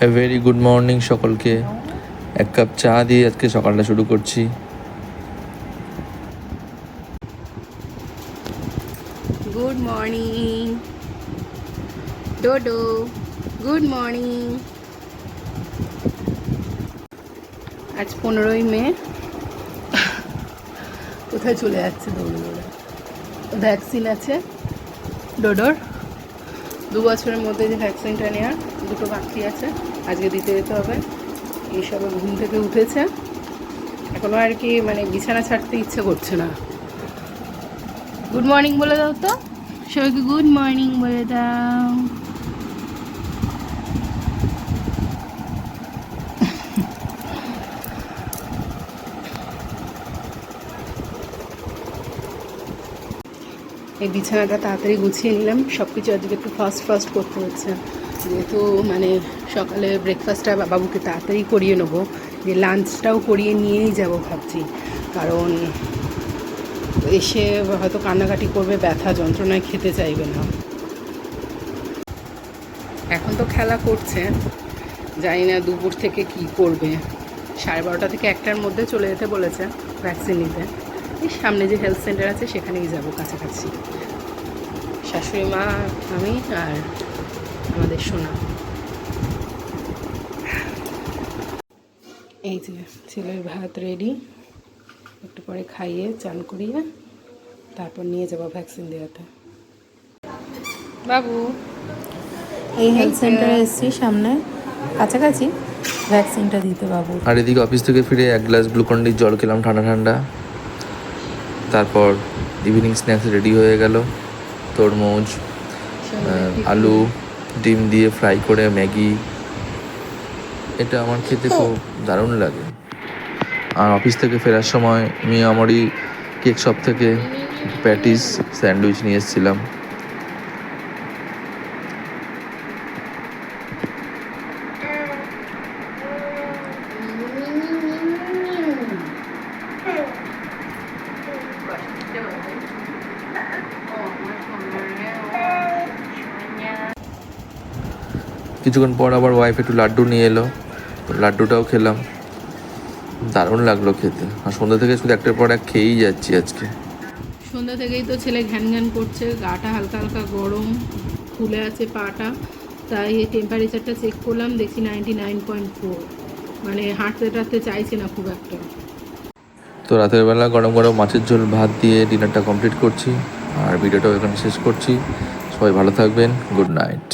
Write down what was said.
A very good morning সকলকে। এক cup চা দিয়ে আজকে সকালটা শুরু করছি। Good morning Dodo, good morning. আজ 15ই মে। কোথায় চলে যাচ্ছে দৌড়ে দৌড়ে? ভ্যাকসিন আছে ডোডোর, 2 বছরের মধ্যে যে ভ্যাকসিনটা নেওয়ার, 2টো বাকি আছে, আজকে দিতে যেতে হবে। এইসবে ঘুম থেকে উঠেছে, এখনও আর কি মানে বিছানা ছাড়তে ইচ্ছে করছে না। গুড মর্নিং বলে দাও তো সবাইকে, গুড মর্নিং বলে দাও। এই বিছানাটা তাড়াতাড়ি গুছিয়ে নিলাম, সব কিছু আজকে একটু ফাস্ট করতে হচ্ছে, যেহেতু মানে সকালে ব্রেকফাস্টটা বাবুকে তাড়াতাড়ি করিয়ে নেবো, যে লাঞ্চটাও করিয়ে নিয়েই যাব ভাবছি, কারণ এসে হয়তো কান্নাকাটি করবে, ব্যথা যন্ত্রণায় খেতে চাইবে না। এখন তো খেলা করছে, জানি না দুপুর থেকে কি করবে। 12:30 থেকে 1টার মধ্যে চলে যেতে বলেছে ভ্যাকসিন নিতে। এই সামনে যে হেলথ সেন্টার আছে সেখানেই যাব, কাছাকাছি। শাশুড়ি মা, আমি আর আমাদের সোনা। এই যে ছেলের ভাত রেডি, একটু পরে খাইয়ে চান করিয়ে তারপর নিয়ে যাব ভ্যাকসিন দেওয়াতে। বাবু, এই হেলথ সেন্টারে এসেছি, সামনে কাছাকাছি ভ্যাকসিনটা দিতে বাবু। আর এদিকে অফিস থেকে ফিরে 1 গ্লাস গ্লুকন-ডির জল খেলাম ঠান্ডা ঠান্ডা। তারপর ইভিনিং স্ন্যাক্স রেডি হয়ে গেল, তরমুজ, আলু, ডিম দিয়ে ফ্রাই করে ম্যাগি। এটা আমার খেতে খুব দারুণ লাগে। আর অফিস থেকে ফেরার সময় আমি আমারই কেক শপ থেকে প্যাটিস স্যান্ডউইচ নিয়ে এসেছিলাম। কিছুক্ষণ পর আবার ওয়াইফ একটু লাড্ডু নিয়ে এলো, তো লাড্ডুটাও খেলাম, দারুণ লাগলো খেতে। আর সন্ধ্যা থেকে শুধু একটার পর এক খেয়েই যাচ্ছি আজকে। সন্ধ্যা থেকেই তো ছেলে ঘ্যান ঘ্যান করছে, গাটা হালকা হালকা গরম, ফুলে আছে পাটা। তাই টেম্পারেচারটা চেক করলাম, দেখছি 99.4, মানে হাঁটতে টাটতে চাইছে না খুব একটা। তো রাতের বেলা গরম গরম মাছের ঝোল ভাত দিয়ে ডিনারটা কমপ্লিট করছি, আর ভিডিওটাও এখানে শেষ করছি। সবাই ভালো থাকবেন, গুড নাইট।